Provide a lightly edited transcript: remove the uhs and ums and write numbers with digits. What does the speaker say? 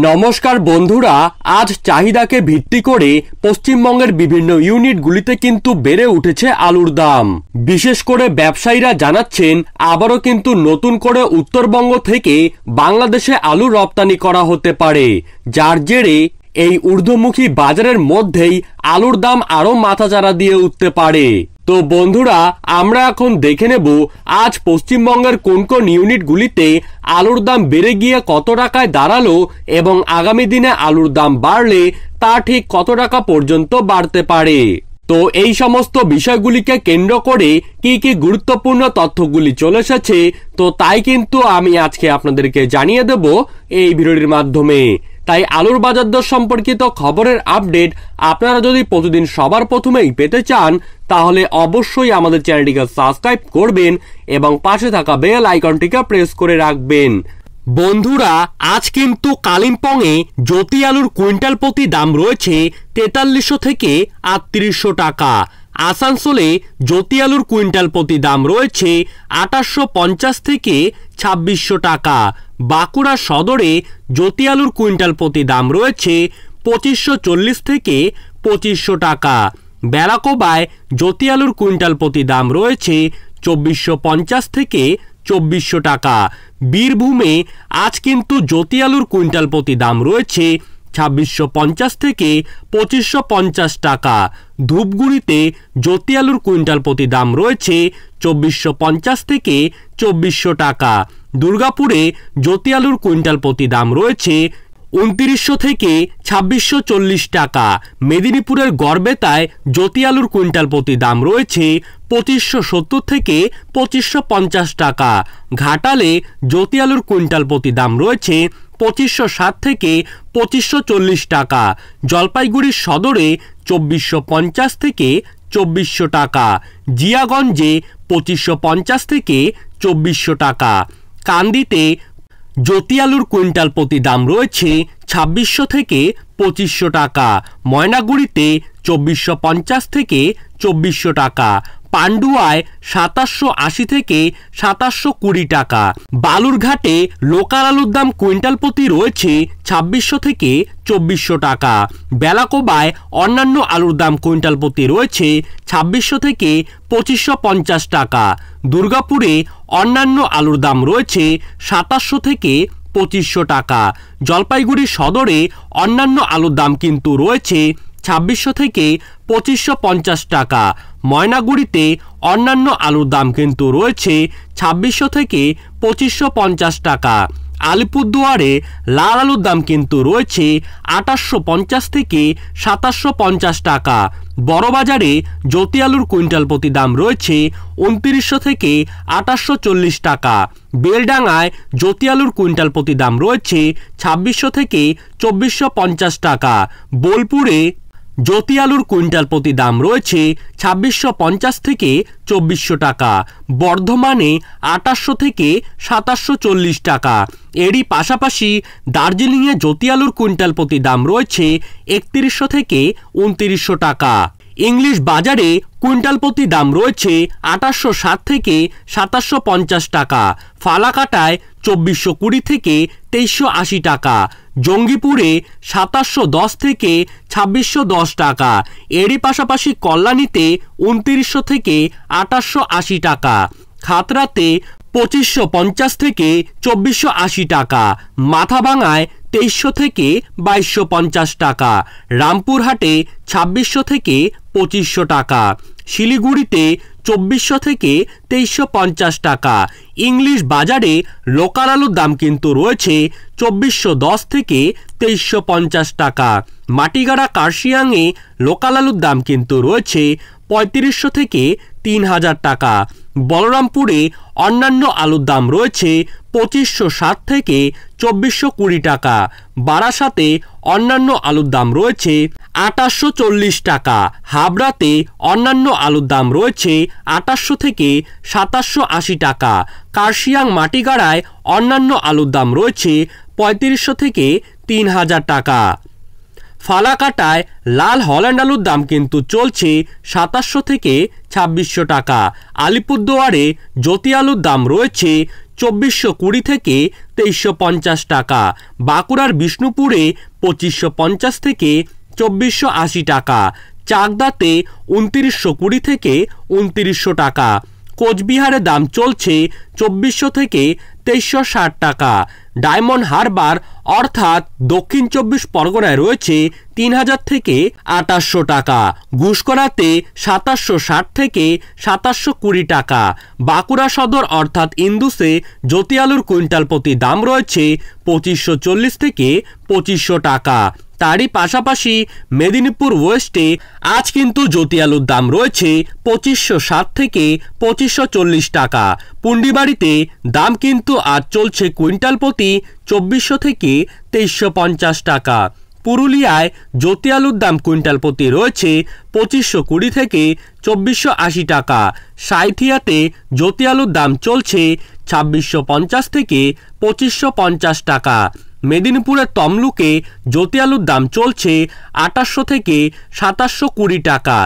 নমস্কার বন্ধুরা, আজ চাহিদাকে ভিত্তি করে পশ্চিমবঙ্গের বিভিন্ন ইউনিটগুলিতে কিন্তু বেড়ে উঠেছে আলুর দাম। বিশেষ করে ব্যবসায়ীরা জানাচ্ছেন আবারও কিন্তু নতুন করে উত্তরবঙ্গ থেকে বাংলাদেশে আলু রপ্তানি করা হতে পারে, যার জেরে এই ঊর্ধ্বমুখী বাজারের মধ্যেই আলুর দাম আরো মাথাচাড়া দিয়ে উঠতে পারে। তো বন্ধুরা, আমরা এখন দেখে নেব আজ পশ্চিমবঙ্গের কোন কোন ইউনিটগুলিতে আলুর দাম বেড়ে গিয়ে কত টাকায় দাঁড়ালো এবং আগামী দিনে আলুর দাম বাড়লে তা ঠিক কত টাকা পর্যন্ত বাড়তে পারে। তো এই সমস্ত বিষয়গুলিকে কেন্দ্র করে কি কি গুরুত্বপূর্ণ তথ্যগুলি চলে এসেছে, তো তাই কিন্তু আমি আজকে আপনাদেরকে জানিয়ে দেব এই ভিডিওর মাধ্যমে। তাই আলুর বাজার দর সম্পর্কিত খবরের আপডেট আপনারা যদি প্রতিদিন সবার প্রথমেই পেতে চান, তাহলে অবশ্যই আমাদের চ্যানেলটিকে সাবস্ক্রাইব করবেন এবং পাশে থাকা বেল আইকনটিকে প্রেস করে রাখবেন। বন্ধুরা, আজ কিন্তু কালিম্পংয়ে জ্যোতি আলুর কুইন্টাল প্রতি দাম রয়েছে 4300 থেকে 3800 টাকা। আসানসোলে জ্যোতি আলুর কুইন্টাল প্রতি দাম রয়েছে 2850 থেকে 2600 টাকা। বাঁকুড়া সদরে জ্যোতি আলুর কুইন্টাল প্রতি দাম রয়েছে 2540 থেকে 2500 টাকা। বেলাকোবায় জ্যোতি আলুর কুইন্টাল প্রতি দাম রয়েছে 2450 থেকে 2400 টাকা। বীরভূমে আজ কিন্তু জ্যোতি আলুর কুইন্টাল প্রতি দাম রয়েছে 2650 থেকে 2550 টাকা। ধূপগুড়িতে জ্যোতি আলুর কুইন্টাল প্রতি দাম রয়েছে 2450 থেকে 2400 টাকা। দুর্গাপুরে জ্যোতি আলুর কুইন্টাল প্রতি দাম রয়েছে 2900 থেকে 2640 টাকা। মেদিনীপুরের গড়বেতায় জ্যোতি আলুর কুইন্টাল প্রতি দাম রয়েছে 2570 থেকে 2550 টাকা। ঘাটালে জ্যোতি আলুর কুইন্টাল প্রতি দাম রয়েছে 2560 থেকে 2540 টাকা। জলপাইগুড়ি সদরে 2450 থেকে 2400 টাকা। জিয়াগঞ্জে 2550 থেকে 2400 টাকা। কান্দিতে জ্যোতি আলুর কুইন্টাল প্রতি দাম রয়েছে 2600 থেকে 2500 টাকা। ময়নাগুড়িতে 2450 থেকে 2400 টাকা। পান্ডুয়ায় 2780 থেকে 2720 টাকা। বালুরঘাটে লোকাল আলুর দাম কুইন্টাল প্রতি রয়েছে 2600 থেকে 2400 টাকা। বেলাকোবায় অন্যান্য আলুর দাম কুইন্টাল প্রতি রয়েছে 2600 থেকে 2550 টাকা। দুর্গাপুরে অন্যান্য আলুর দাম রয়েছে 2700 থেকে 2500 টাকা। জলপাইগুড়ি সদরে অন্যান্য আলুর দাম কিন্তু রয়েছে 2600 থেকে 2550 টাকা। ময়নাগুড়িতে অন্যান্য আলুর দাম কিন্তু রয়েছে 2600 থেকে 2550 টাকা। আলিপুরদুয়ারে লাল আলুর দাম কিন্তু রয়েছে 2850 থেকে 2750 টাকা। বড়বাজারে জ্যোতি আলুর কুইন্টাল প্রতি দাম রয়েছে 2900 থেকে 2840 টাকা। বেলডাঙ্গায় জ্যোতি আলুর কুইন্টাল প্রতি দাম রয়েছে 2600 থেকে 2450 টাকা। বোলপুরে জ্যোতি আলুর কুইন্টাল প্রতি দাম রয়েছে 2650 থেকে 2400 টাকা। বর্ধমানে 2800 থেকে 2740 টাকা। এরই পাশাপাশি দার্জিলিংয়ে জ্যোতি আলুর কুইন্টাল প্রতি দাম রয়েছে 3100 থেকে 2900 টাকা। ইংলিশ বাজারে কুইন্টাল প্রতি দাম রয়েছে 2860 থেকে 2750 টাকা। ফালাকাটায় 2420 থেকে 2380 টাকা। জঙ্গিপুরে 2710 থেকে 2610 টাকা। এরই পাশাপাশি কল্যাণীতে 2900 থেকে 2880 টাকা। খাতড়াতে 2550 থেকে 2480 টাকা। মাথাভাঙায় 2300 থেকে 2250 টাকা। রামপুরহাটে 2600 থেকে 2500 টাকা। শিলিগুড়িতে 2400 থেকে 2350 টাকা। ইংলিশ বাজারে লোকাল আলুর দাম কিন্তু রয়েছে 2410 থেকে 2350 টাকা। মাটিগাড়া কার্শিয়াংয়ে লোকাল আলুর দাম কিন্তু রয়েছে 3500 থেকে 3000 টাকা। বলরামপুরে অন্যান্য আলুর দাম রয়েছে 2560 থেকে 2420 টাকা। বারাসাতে অন্যান্য আলুর দাম রয়েছে 2840 টাকা। হাবড়াতে অন্যান্য আলুর দাম রয়েছে 2800 থেকে 2780 টাকা। কার্শিয়াং মাটিগাড়ায় অন্যান্য আলুর দাম রয়েছে 3500 থেকে 3000 টাকা। ফালাকাটায় লাল হল্যান্ড আলুর দাম কিন্তু চলছে 2700 থেকে 2600 টাকা। আলিপুরদুয়ারে জ্যোতি আলুর দাম রয়েছে 2420 থেকে 2350 টাকা। বাঁকুড়ার বিষ্ণুপুরে 2550 থেকে 2480 টাকা। চাকদাতে 2920 থেকে 2900 টাকা। কোচবিহারে দাম চলছে 2400 থেকে 2360 টাকা। ডায়মন্ড হারবার অর্থাৎ দক্ষিণ 24 পরগনায় রয়েছে 3000 থেকে 2800 টাকা। ঘুষকরাতে 2760 থেকে 2720 টাকা। বাঁকুড়া সদর অর্থাৎ ইন্দুসে জ্যোতি আলুর কুইন্টাল প্রতি দাম রয়েছে 2540 থেকে 2500 টাকা। তারই পাশাপাশি মেদিনীপুর ওয়েস্টে আজ কিন্তু জ্যোতি আলুর দাম রয়েছে 2560 থেকে 2540 টাকা। পুন্ডিবাড়িতে দাম কিন্তু আজ চলছে কুইন্টাল প্রতি 2400 থেকে 2350 টাকা। পুরুলিয়ায় জ্যোতি আলুর দাম কুইন্টাল প্রতি রয়েছে 2520 থেকে 2480 টাকা। সাঁইথিয়াতে জ্যোতি আলুর দাম চলছে 2650 থেকে 2550 টাকা। মেদিনীপুরের তমলুকে জ্যোতি আলুর দাম চলছে 2800 থেকে 2720 টাকা।